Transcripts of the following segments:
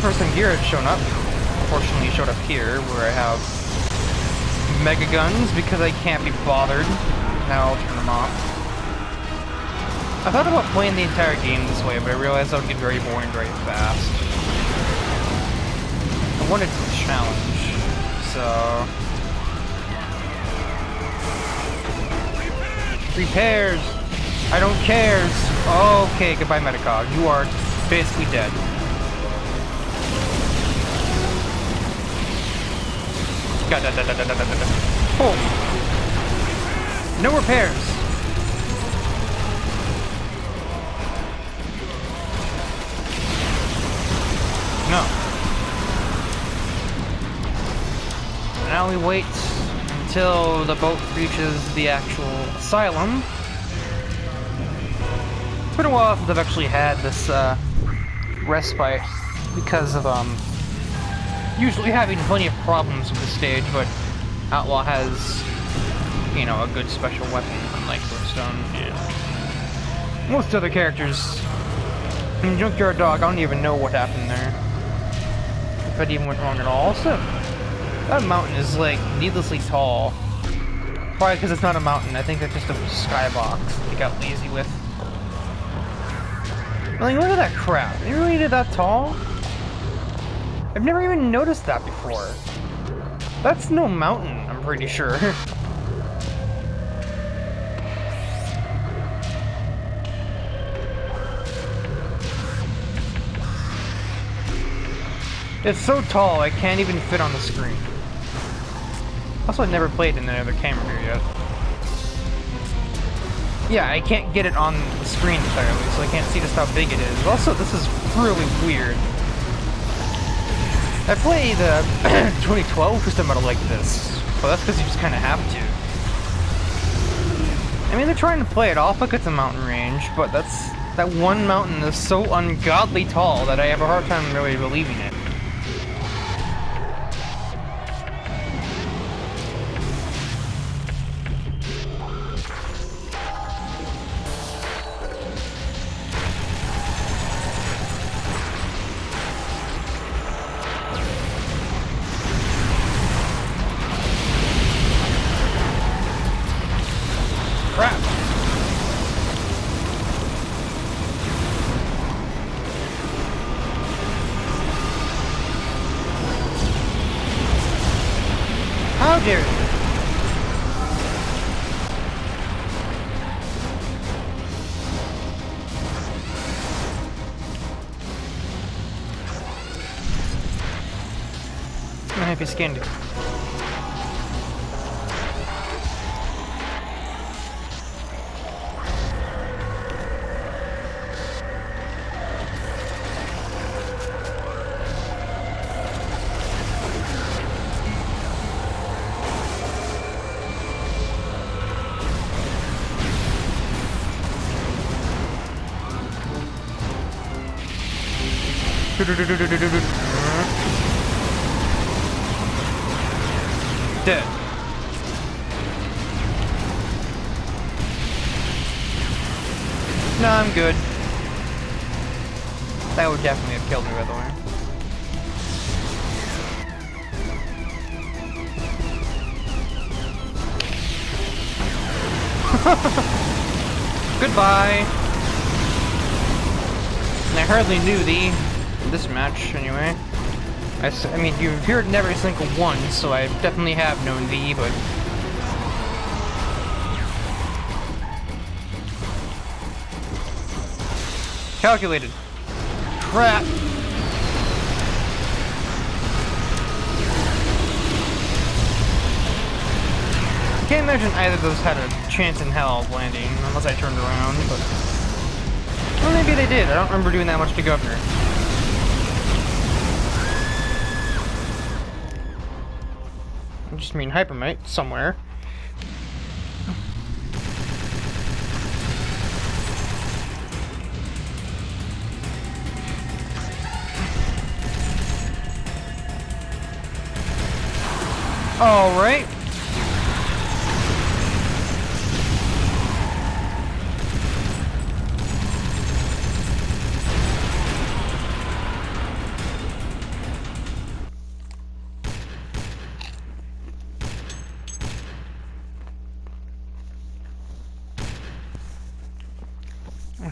For some gear had shown up. Fortunately, it showed up here, where I have mega guns, because I can't be bothered. Now I'll turn them off. I thought about playing the entire game this way, but I realized that would get very boring very fast. I wanted some challenge, so... Repairs! I don't cares! Okay, goodbye Metacog. You are basically dead. Oh! No repairs! No. Now we wait until the boat reaches the actual Siloam. It's been a while since I've actually had this respite because of usually having plenty of problems with the stage, but Outlaw has, you know, a good special weapon, unlike Brimstone and most other characters. In Junkyard Dog, I don't even know what happened there. If it even went wrong at all. Also, that mountain is, like, needlessly tall. Probably because it's not a mountain. I think that's just a skybox they got lazy with. Like, look at that crap. They really did that tall? I've never even noticed that before. That's no mountain, I'm pretty sure. It's so tall, I can't even fit on the screen. Also, I've never played in another camera here yet. Yeah, I can't get it on the screen entirely, so I can't see just how big it is. Also, this is really weird. I played 2012 system model like this, but that's because you just kind of have to. I mean, they're trying to play it off like it's a mountain range, but that one mountain is so ungodly tall that I have a hard time really believing it. Crap! How dare you! I'm happy skinned. Dead. No, I'm good. That would definitely have killed me, by the way. Goodbye. And I hardly knew thee. This match, anyway. I mean, you appeared in every single one, so I definitely have known thee, but... Calculated. Crap! I can't imagine either of those had a chance in hell of landing, unless I turned around, but... Well, maybe they did. I don't remember doing that much to Governor. I just mean Hypermite somewhere. All right.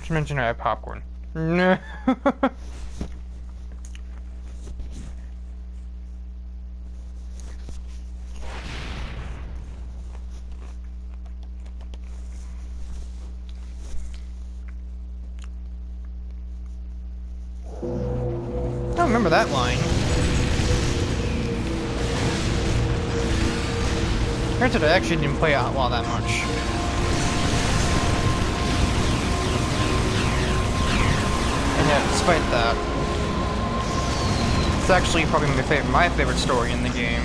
to mention I have popcorn. No. I don't remember that line. Granted, I actually didn't play Outlaw that much. And yet, despite that, it's actually probably my favorite story in the game.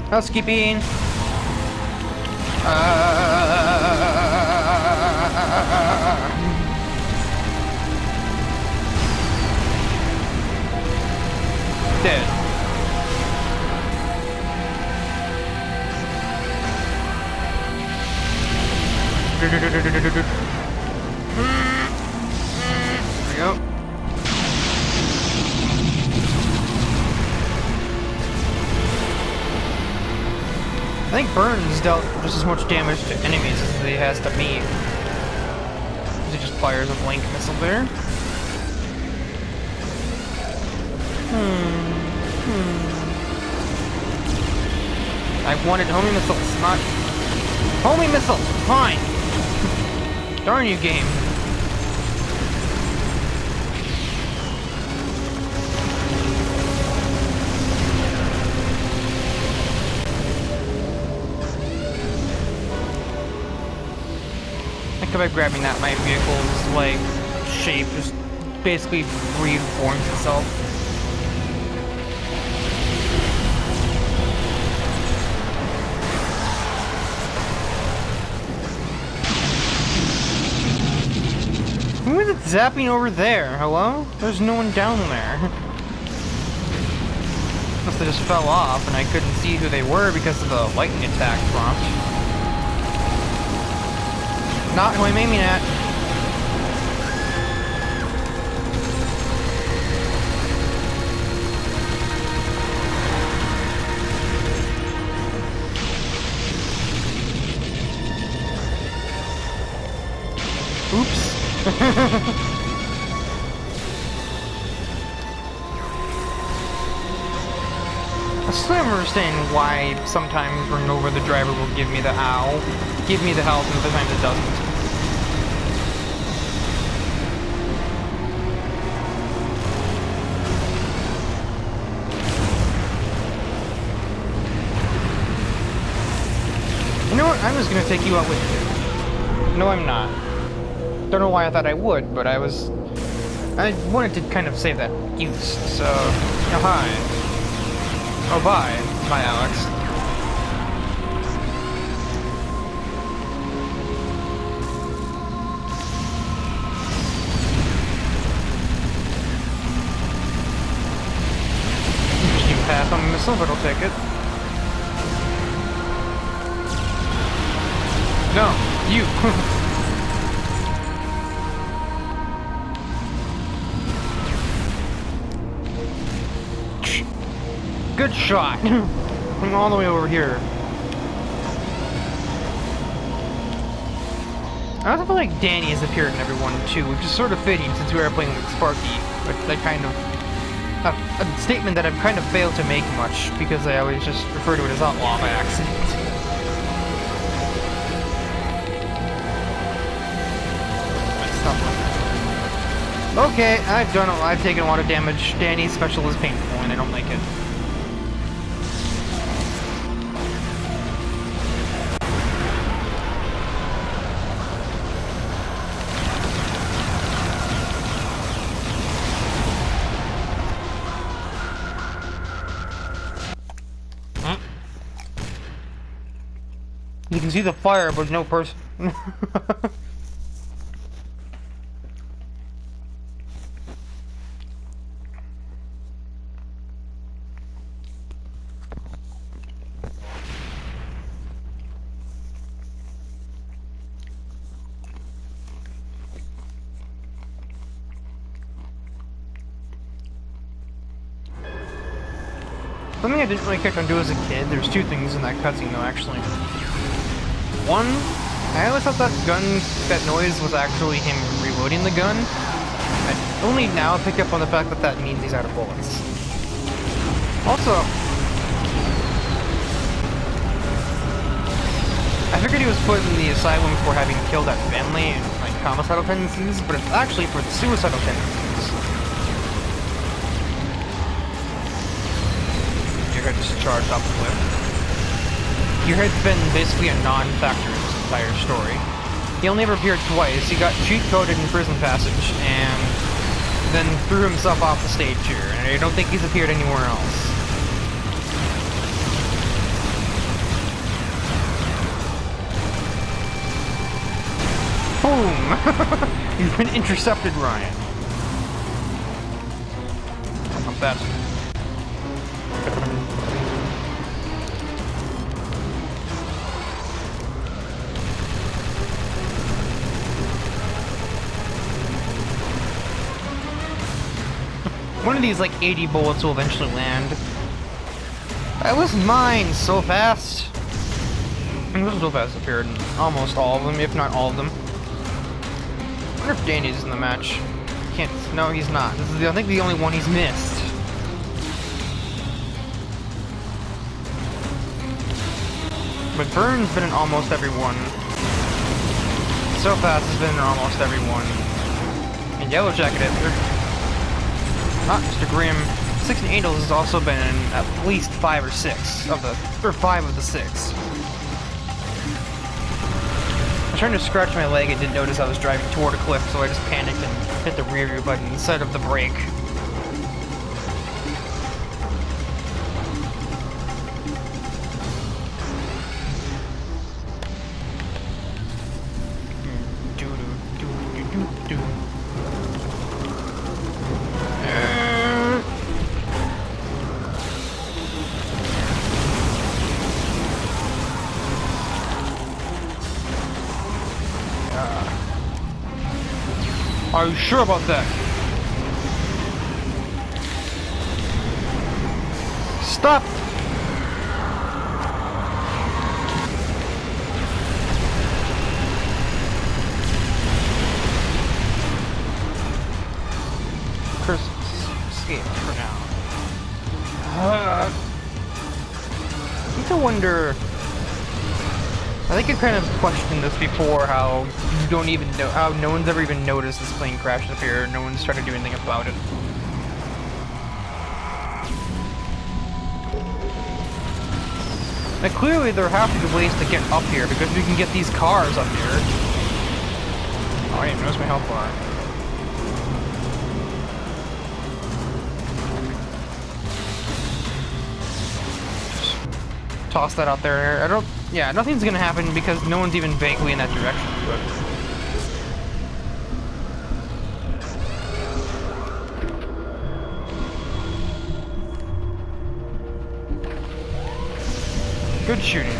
Housekeeping. Dead. There we go. I think Burns dealt just as much damage to enemies as he has to me. He just fires a blank missile there. I wanted homing missiles, not... Homing missiles! Fine! Darn you, game. By grabbing that, my vehicle's like shape just basically reforms itself. Who is it zapping over there? Hello? There's no one down there. Unless they just fell off and I couldn't see who they were because of the lightning attack prompt. Not who I'm aiming at. Oops. I still don't understand why sometimes running over the driver will give me the ow, give me the health, and other times it doesn't. You know what? I'm just gonna take you out with me. No, I'm not. Don't know why I thought I would, but I wanted to kind of save that use, so... Oh, hi. Oh, bye. Bye, Alex. Interesting path on the missile, but I'll take it. No, you. Good shot. I'm all the way over here. I also feel like Danny has appeared in everyone too, which is sort of fitting since we are playing with Sparky. But that kind of a statement that I've kind of failed to make much because I always just refer to it as Outlaw Facts. Okay, I've taken a lot of damage. Danny's special is painful and I don't like it. You can see the fire, but no person. thing I didn't really catch on to as a kid, there's two things in that cutscene though, actually. One, I always thought that noise was actually him reloading the gun. I only now pick up on the fact that that means he's out of bullets. Also, I figured he was put in the asylum for having killed that family and like homicidal tendencies, but it's actually for the suicidal tendencies. Your head just charged off the cliff. Your head's been basically a non-factor in this entire story. He only ever appeared twice. He got cheat-coded in Prison Passage, and then threw himself off the stage here, and I don't think he's appeared anywhere else. Boom! You've been intercepted, Ryan. Not bad. One of these, like, 80 bullets will eventually land. That was mine so fast. And this so fast appeared in almost all of them, if not all of them. I wonder if Danny's in the match. Can't. No, he's not. This is, I think, the only one he's missed. But Burns been in almost every one. So fast has been in almost every one. And Yellow Jacket not Mr. Grimm. 16 Angels has also been in at least 5 or 6 of the, or 5 of the 6. I was trying to scratch my leg and didn't notice I was driving toward a cliff, so I just panicked and hit the rear view button instead of the brake. Are you sure about that? Stop! Curse escape for now. I need to wonder. I think I kind of questioned this before, how you don't even know, how no one's ever even noticed this plane crash up here, no one's tried to do anything about it. Now clearly there have to be ways to get up here, because we can get these cars up here. Oh, I didn't notice my health bar. Just toss that out there. I don't... Yeah, nothing's gonna happen because no one's even vaguely in that direction, but... Good shooting.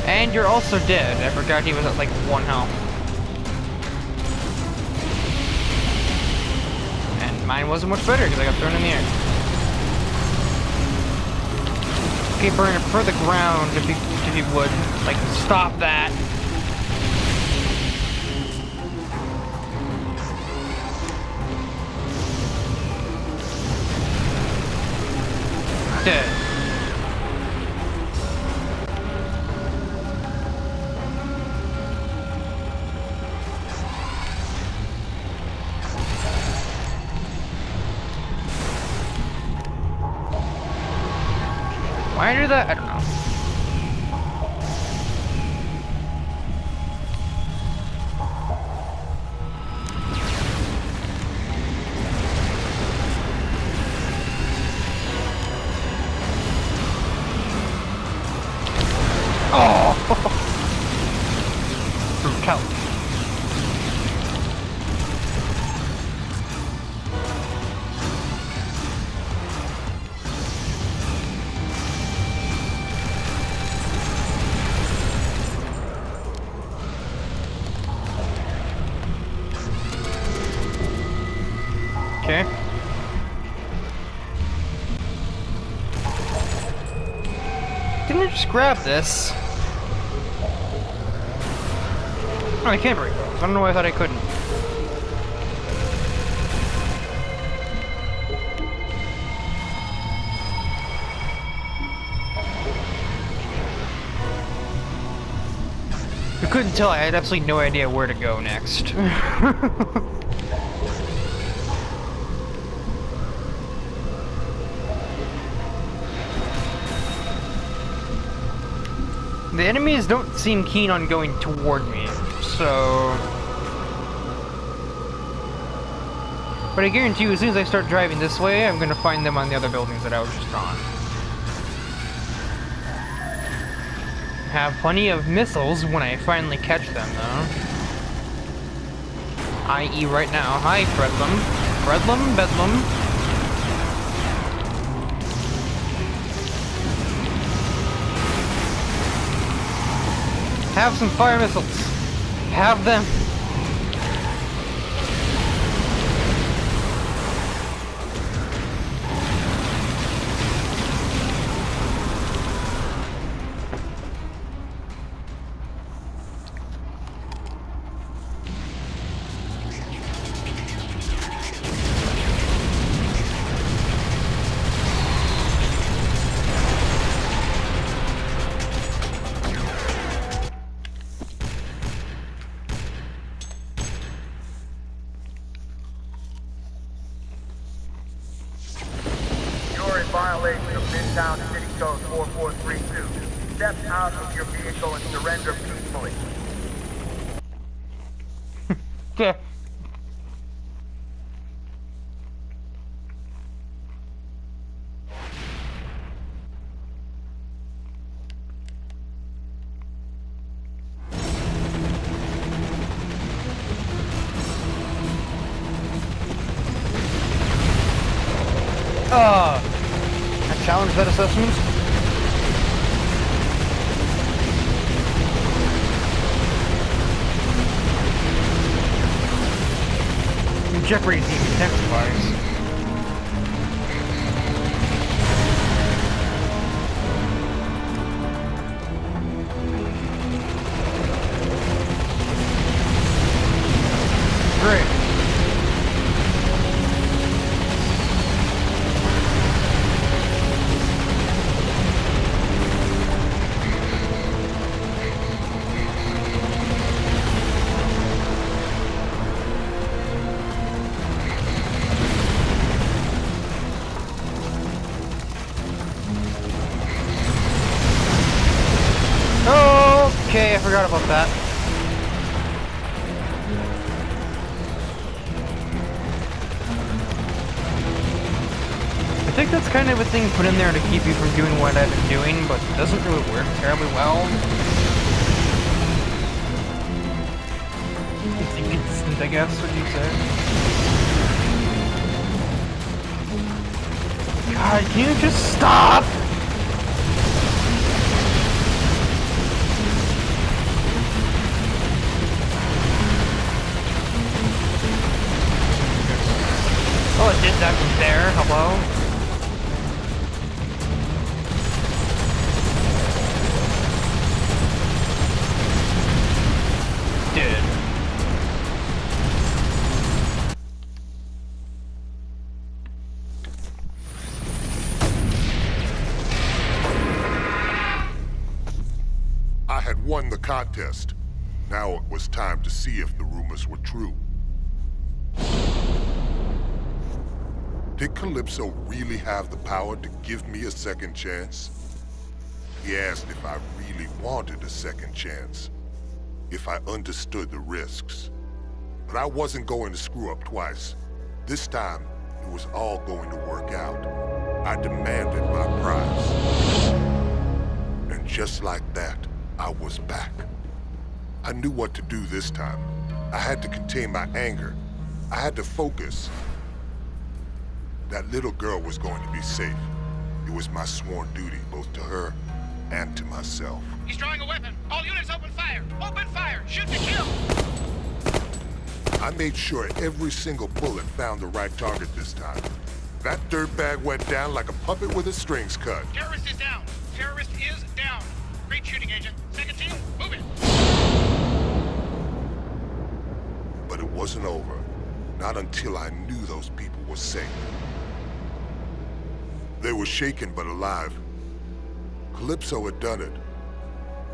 And you're also dead. I forgot he was at like 1 health. And mine wasn't much better because I got thrown in the air. Okay, burn it for the ground if you would. Like, stop that. Dead. Why do that? I don't know. Oh! Brutality. Okay. grab this. Oh, I can't break those. I don't know why I thought I couldn't. If you couldn't tell, I had absolutely no idea where to go next. The enemies don't seem keen on going toward me, so... But I guarantee you, as soon as I start driving this way, I'm gonna find them on the other buildings that I was just on. Have plenty of missiles when I finally catch them, though. I.e. right now. Hi, Bedlam. Bedlam? Bedlam? Have some fire missiles. Have them. Violation of Midtown City Code 4432. Step out of your vehicle and surrender peacefully. Okay. I challenge that assessment. Jeopardy intensifies. Great. Okay, I forgot about that. I think that's kind of a thing put in there to keep you from doing what I've been doing, but it doesn't really work terribly well. It's inconsistent, I guess, would you say? God, can you just stop? Oh, it did that from there. Hello? Did. I had won the contest. Now it was time to see if the rumors were true. Did Calypso really have the power to give me a second chance? He asked if I really wanted a second chance, if I understood the risks. But I wasn't going to screw up twice. This time, it was all going to work out. I demanded my prize. And just like that, I was back. I knew what to do this time. I had to contain my anger. I had to focus. That little girl was going to be safe. It was my sworn duty, both to her and to myself. He's drawing a weapon. All units open fire. Open fire. Shoot to kill. I made sure every single bullet found the right target this time. That dirtbag went down like a puppet with his strings cut. Terrorist is down. Terrorist is down. wasn't over. Not until I knew those people were safe. They were shaken but alive. Calypso had done it.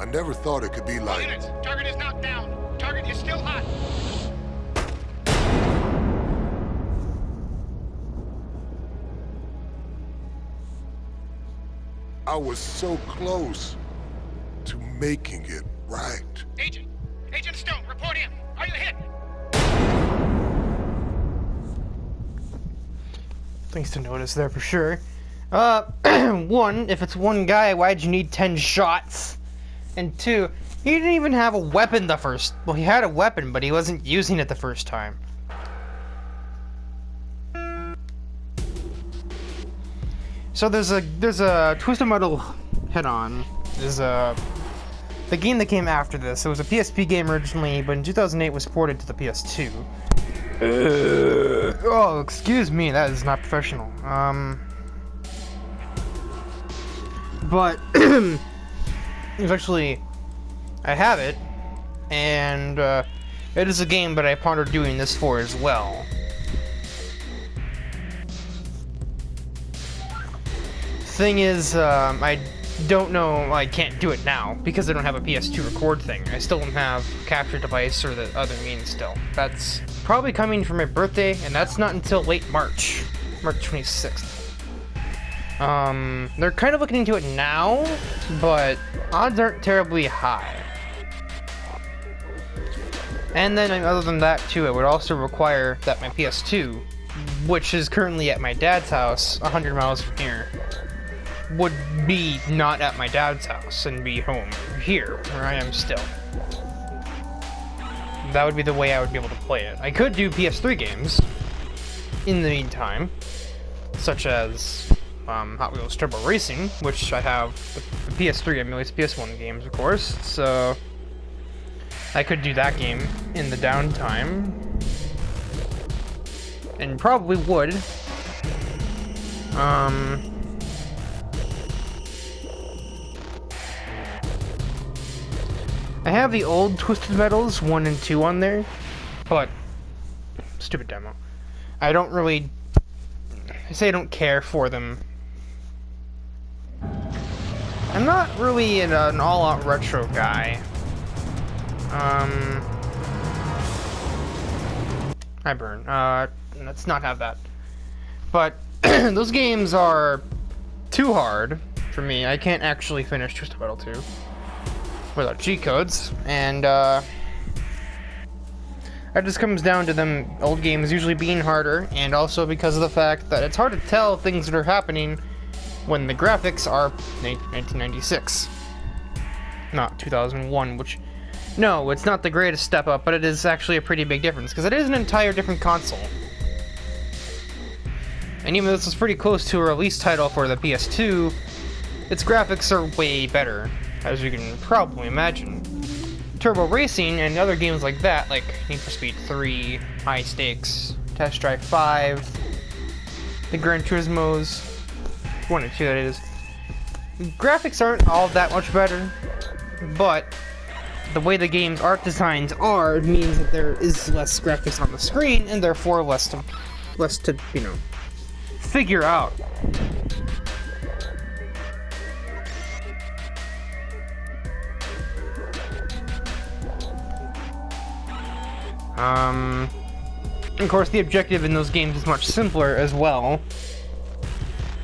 I never thought it could be All like... units, target is knocked down. Target is still hot. I was so close to making it right. Agent Stone, report in. Are you hit? Things to notice there for sure. One, if it's one guy, why'd you need 10 shots? And two, he didn't even have a weapon the first... Well, he had a weapon, but he wasn't using it the first time. So there's a Twisted Metal head-on. There's the game that came after this. It was a PSP game originally, but in 2008 was ported to the PS2. Oh, excuse me, that is not professional. But it's actually, I have it, and it is a game that I pondered doing this for as well. Thing is, I don't know, I can't do it now because I don't have a PS2 record thing. I still don't have capture device or the other means still. That's probably coming for my birthday, and that's not until late March 26th. They're kind of looking into it now, but odds aren't terribly high. And then other than that too, it would also require that my PS2, which is currently at my dad's house 100 miles from here, would be not at my dad's house and be home here, where I am still. That would be the way I would be able to play it. I could do PS3 games in the meantime, such as Hot Wheels Turbo Racing, which I have. The PS3 emulates PS1 games, of course, so I could do that game in the downtime, and probably would. I have the old Twisted Metals 1 and 2 on there, but stupid demo. I don't really, I say I don't care for them. I'm not really an all-out retro guy. Hi Burn. Let's not have that. But those games are too hard for me. I can't actually finish Twisted Metal 2 without cheat codes, and that just comes down to them old games usually being harder, and also because of the fact that it's hard to tell things that are happening when the graphics are 1996, not 2001, which, no, it's not the greatest step up, but it is actually a pretty big difference, because it is an entire different console. And even though this is pretty close to a release title for the PS2, its graphics are way better, as you can probably imagine. Turbo Racing and other games like that, like Need for Speed 3, High Stakes, Test Drive 5, the Gran Turismos, 1 and 2 that is, graphics aren't all that much better, but the way the game's art designs are means that there is less graphics on the screen, and therefore less to, you know, figure out. Of course, the objective in those games is much simpler as well.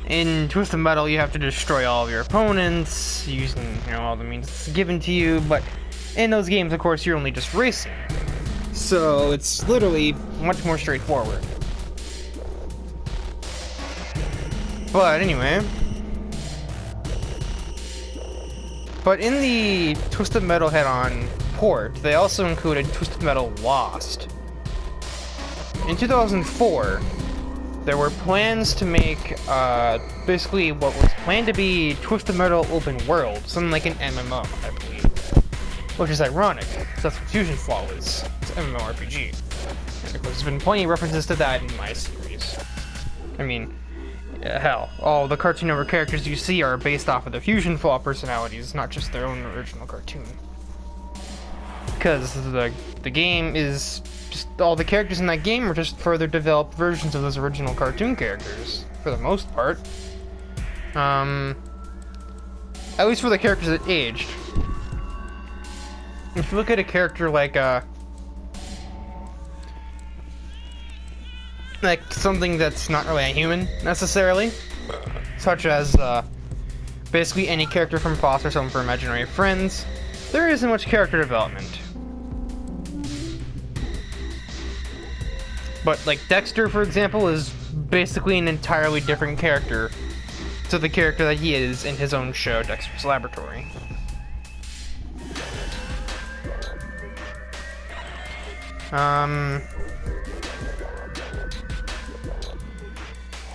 In Twisted Metal, you have to destroy all of your opponents, using, you know, all the means given to you, but in those games, of course, you're only just racing. So, it's literally much more straightforward. But anyway... But in the Twisted Metal head-on port, they also included Twisted Metal Lost. In 2004, there were plans to make basically what was planned to be Twisted Metal Open World, something like an MMO, I believe. Which is ironic, because that's what Fusion Flaw is. It's an MMORPG. And of course, there's been plenty of references to that in my series. I mean, hell, all the Cartoon Network characters you see are based off of the Fusion Flaw personalities, not just their own original cartoon. because the game is just all the characters in that game are just further developed versions of those original cartoon characters for the most part. At least for the characters that aged. If you look at a character like something that's not really a human necessarily, such as basically any character from Foster Home for Imaginary Friends, there isn't much character development. But like Dexter, for example, is basically an entirely different character to the character that he is in his own show, Dexter's Laboratory.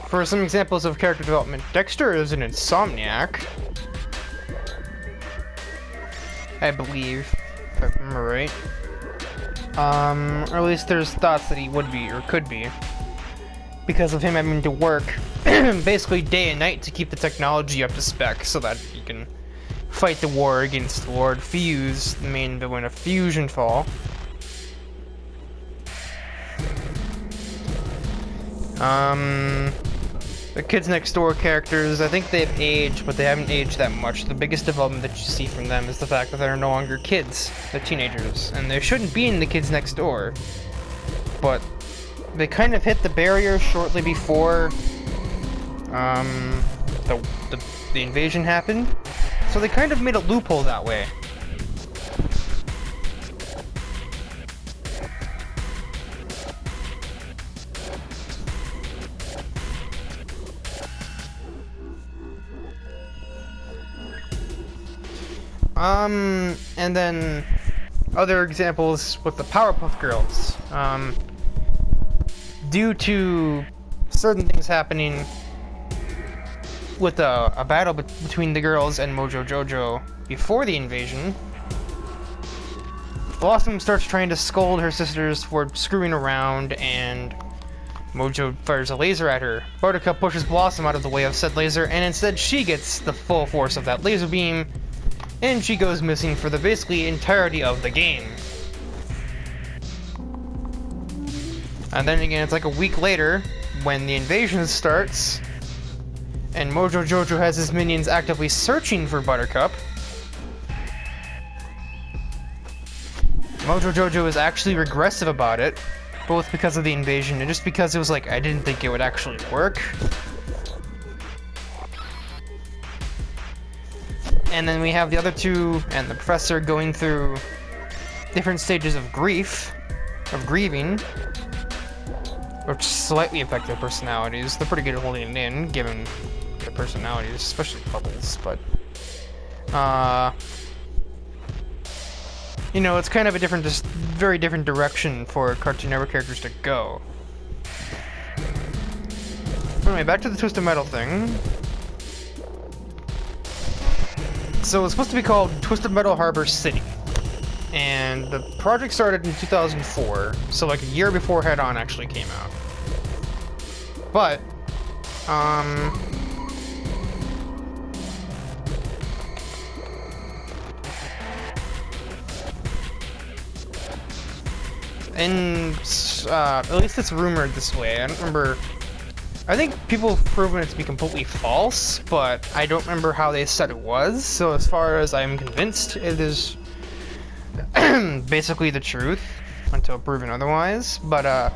For some examples of character development, Dexter is an insomniac, I believe, if I remember right. Or at least there's thoughts that he would be, or could be, because of him having to work basically day and night to keep the technology up to spec so that he can fight the war against Lord Fuse, the main villain of Fusion Fall. The Kids Next Door characters, I think they've aged, but they haven't aged that much. The biggest development that you see from them is the fact that they're no longer kids, they're teenagers, and they shouldn't be in the Kids Next Door. But they kind of hit the barrier shortly before the invasion happened, so they kind of made a loophole that way. And then other examples with the Powerpuff Girls. Due to certain things happening with a battle between the girls and Mojo Jojo before the invasion, Blossom starts trying to scold her sisters for screwing around, and Mojo fires a laser at her. Buttercup pushes Blossom out of the way of said laser, and instead she gets the full force of that laser beam, and she goes missing for the basically entirety of the game. And then again, it's like a week later, when the invasion starts, and Mojo Jojo has his minions actively searching for Buttercup. Mojo Jojo is actually regressive about it, both because of the invasion and just because it was like, I didn't think it would actually work. And then we have the other two and the professor going through different stages of grieving, which slightly affect their personalities. They're pretty good at holding it in, given their personalities, especially Bubbles, but you know, it's kind of a different, just very different direction for Cartoon Network characters to go. Anyway, back to the Twisted Metal thing. So it's supposed to be called Twisted Metal Harbor City, and the project started in 2004, so like a year before Head On actually came out. But, at least it's rumored this way. I don't remember. I think people have proven it to be completely false, but I don't remember how they said it was. So as far as I'm convinced, it is basically the truth until proven otherwise. But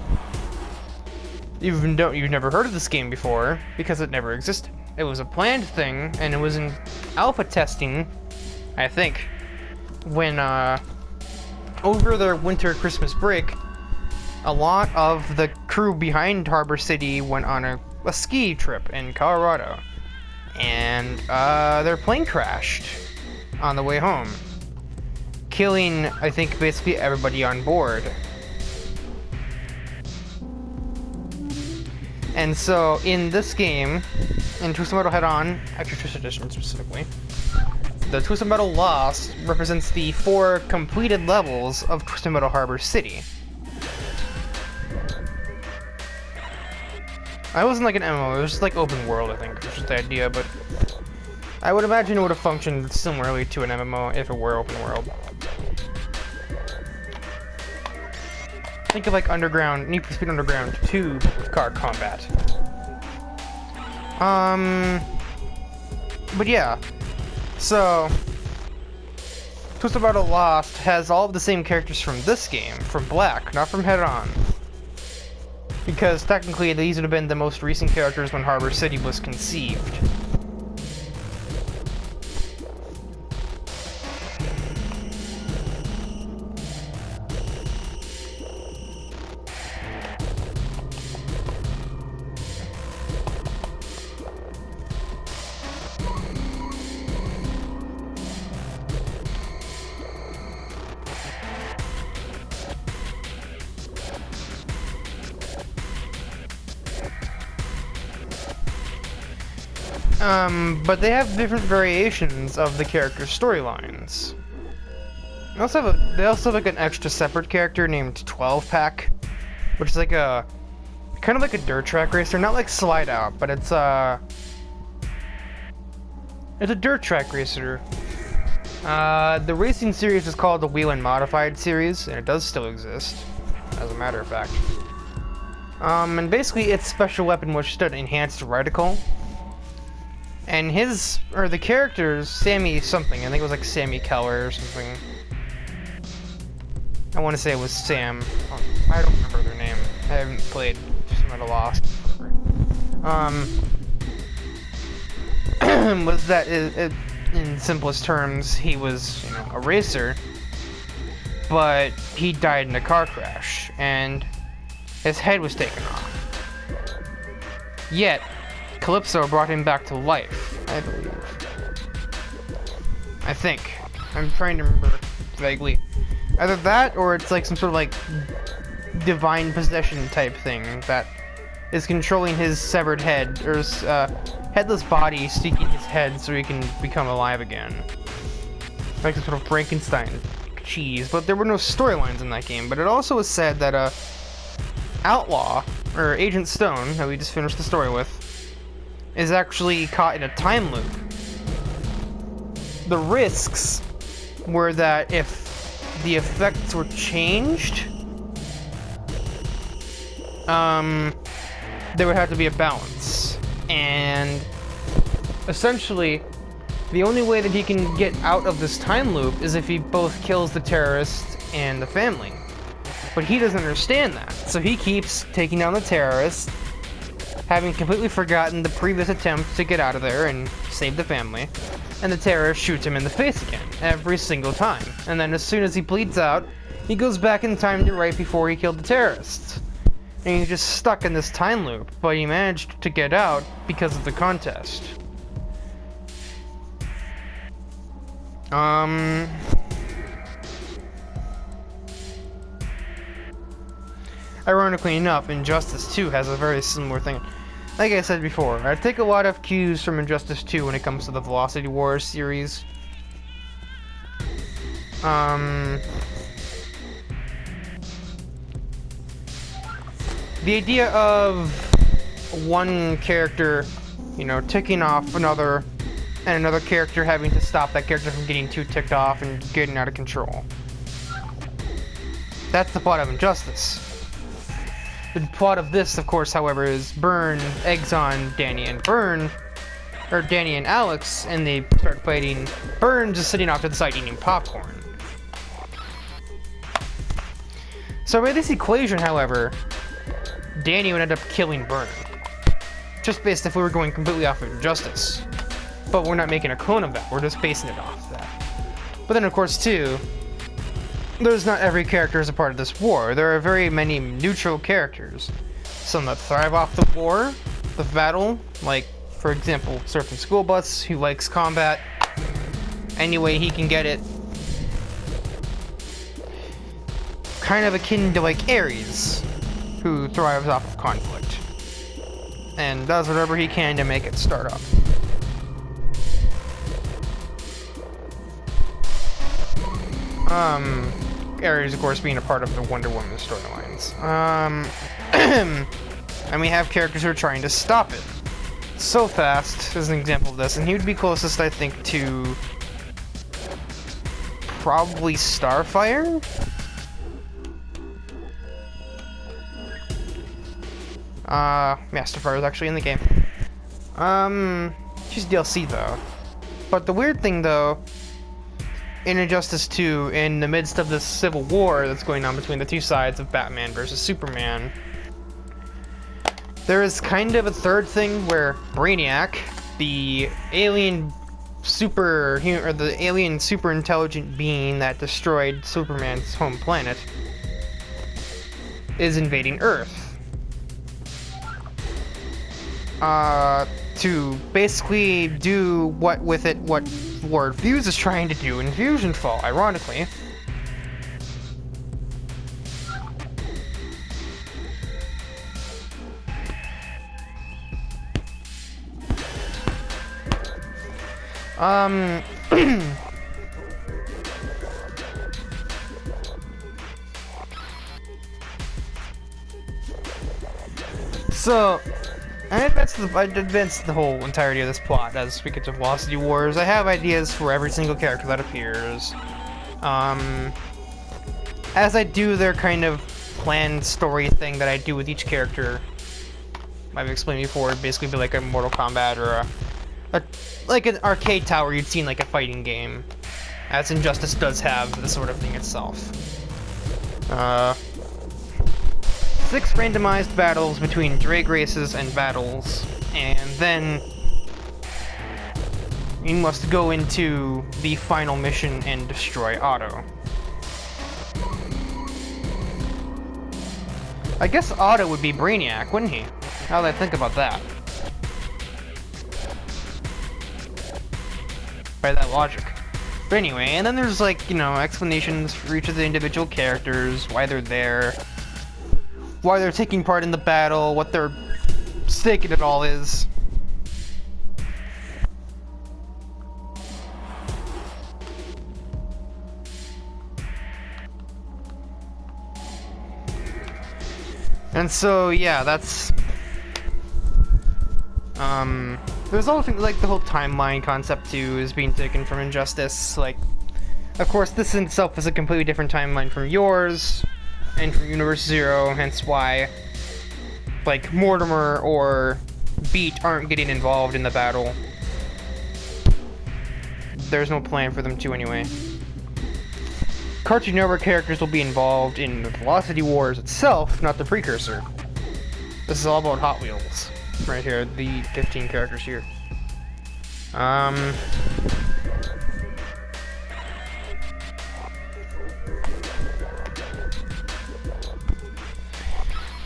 you've never heard of this game before because it never existed. It was a planned thing, and it was in alpha testing, I think, when over their winter Christmas break, a lot of the crew behind Harbor City went on a ski trip in Colorado, and their plane crashed on the way home, killing, I think, basically everybody on board. And so in this game, in Twisted Metal Head On, Extra Twist Edition specifically, the Twisted Metal Lost represents the 4 completed levels of Twisted Metal Harbor City. It wasn't like an MMO, it was just like open world, I think, which is the idea, but I would imagine it would have functioned similarly to an MMO if it were open world. Think of like Underground, Need for Speed Underground 2 car combat. But yeah. So, Twisted Metal Aloft has all of the same characters from this game, from Black, not from Head On. Because technically these would have been the most recent characters when Harbor City was conceived. But they have different variations of the character storylines. They also have like an extra separate character named 12 Pack, which is like a kind of like a dirt track racer, not like Slide Out, but it's a dirt track racer. The racing series is called the Wheel and Modified series, and it does still exist, as a matter of fact. And basically its special weapon was just an enhanced reticle. And the character's Sammy something. I think it was like Sammy Keller or something. I want to say it was Sam. I don't remember their name. I haven't played Twisted Metal Lost. Was that in simplest terms, he was, a racer, but he died in a car crash, and his head was taken off. Yet, Calypso brought him back to life, I believe. I think. I'm trying to remember vaguely. Either that, or it's like some sort of like divine possession type thing that is controlling his severed head, or his headless body, seeking his head so he can become alive again. Like some sort of Frankenstein cheese. But there were no storylines in that game. But it also was said that Outlaw, or Agent Stone, that we just finished the story with, is actually caught in a time loop. The risks were that if the effects were changed, there would have to be a balance. And essentially, the only way that he can get out of this time loop is if he both kills the terrorist and the family. But he doesn't understand that, so he keeps taking down the terrorists, having completely forgotten the previous attempt to get out of there and save the family, and the terrorist shoots him in the face again, every single time. And then as soon as he bleeds out, he goes back in time to right before he killed the terrorists. And he's just stuck in this time loop, but he managed to get out because of the contest. Ironically enough, Injustice 2 has a very similar thing. Like I said before, I take a lot of cues from Injustice 2 when it comes to the Velocity Wars series. The idea of one character, ticking off another, and another character having to stop that character from getting too ticked off and getting out of control. That's the plot of Injustice. The plot of this, of course, however, is Byrne eggs on Danny and Alex, and they start fighting. Byrne just sitting off to the side eating popcorn. So by this equation, however, Danny would end up killing Byrne. Just based if we were going completely off of Injustice. But we're not making a clone of that, we're just basing it off of that. But then, of course, too, there's not every character is a part of this war. There are very many neutral characters. Some that thrive off the war, the battle, like, for example, Surfing School Bus, who likes combat any way he can get it. Kind of akin to, like, Ares, who thrives off of conflict. And does whatever he can to make it start up. Ares, of course, being a part of the Wonder Woman storylines. And we have characters who are trying to stop it. So Fast is an example of this, and he would be closest, I think, to probably Starfire? Masterfire is actually in the game. She's DLC though. But the weird thing though, in Injustice 2, in the midst of this civil war that's going on between the two sides of Batman versus Superman, there is kind of a third thing where Brainiac, the alien super intelligent being that destroyed Superman's home planet, is invading Earth. To basically do what Lord Fuse is trying to do in Fusion Fall, ironically. So, I advanced the whole entirety of this plot as we get to Velocity Wars. I have ideas for every single character that appears. As I do their kind of planned story thing that I do with each character, I've explained before, it'd basically be like a Mortal Kombat or like an arcade tower you'd see in like a fighting game, as Injustice does have this sort of thing itself. 6 randomized battles between drag races and battles, and then you must go into the final mission and destroy Otto. I guess Otto would be Brainiac, wouldn't he? Now that I think about that. By that logic. But anyway, and then there's like, you know, explanations for each of the individual characters, why they're there, why they're taking part in the battle, what their stake in it all is. And so, yeah, that's... there's all things like the whole timeline concept too is being taken from Injustice. Like, of course, this in itself is a completely different timeline from yours and from Universe Zero, hence why, like, Mortimer or Beat aren't getting involved in the battle. There's no plan for them to anyway. Cartoon Network characters will be involved in the Velocity Wars itself, not the Precursor. This is all about Hot Wheels. Right here, the 15 characters here.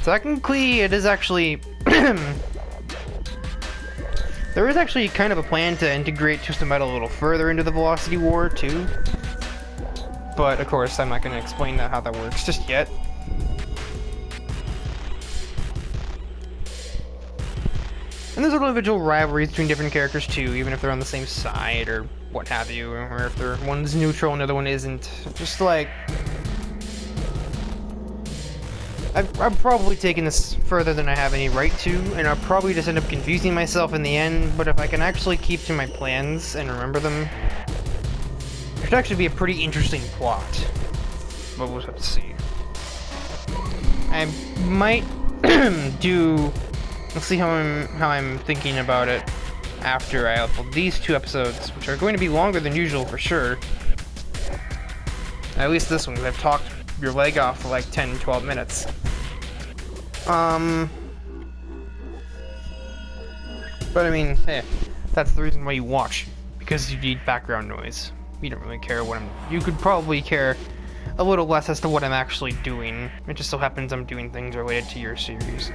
Technically, it is actually... there is actually kind of a plan to integrate Twisted Metal a little further into the Velocity War, too. But, of course, I'm not going to explain how that works just yet. And there's individual rivalries between different characters, too, even if they're on the same side, or what have you, or if one's neutral and the other one isn't. Just like... I've probably taken this further than I have any right to, and I'll probably just end up confusing myself in the end, but if I can actually keep to my plans and remember them, it should actually be a pretty interesting plot. But we'll have to see. I might do... Let's see how I'm thinking about it after I upload these 2 episodes, which are going to be longer than usual for sure. At least this one, because I've talked your leg off for like 10-12 minutes. But I mean, hey, that's the reason why you watch, because you need background noise. You don't really care what you could probably care a little less as to what I'm actually doing. It just so happens I'm doing things related to your series.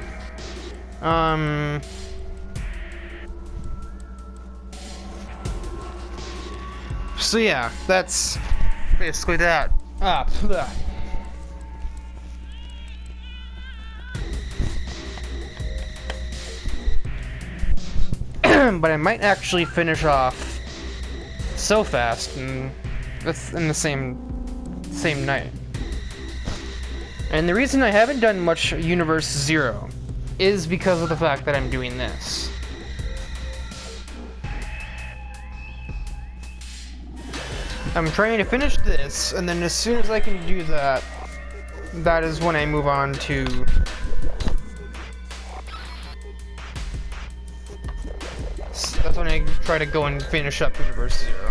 So yeah, that's basically that. But I might actually finish off so fast, and that's in the same night. And the reason I haven't done much Universe Zero is because of the fact that I'm doing this. I'm trying to finish this, and then as soon as I can do that, that is when I move on to try to go and finish up Universe Zero.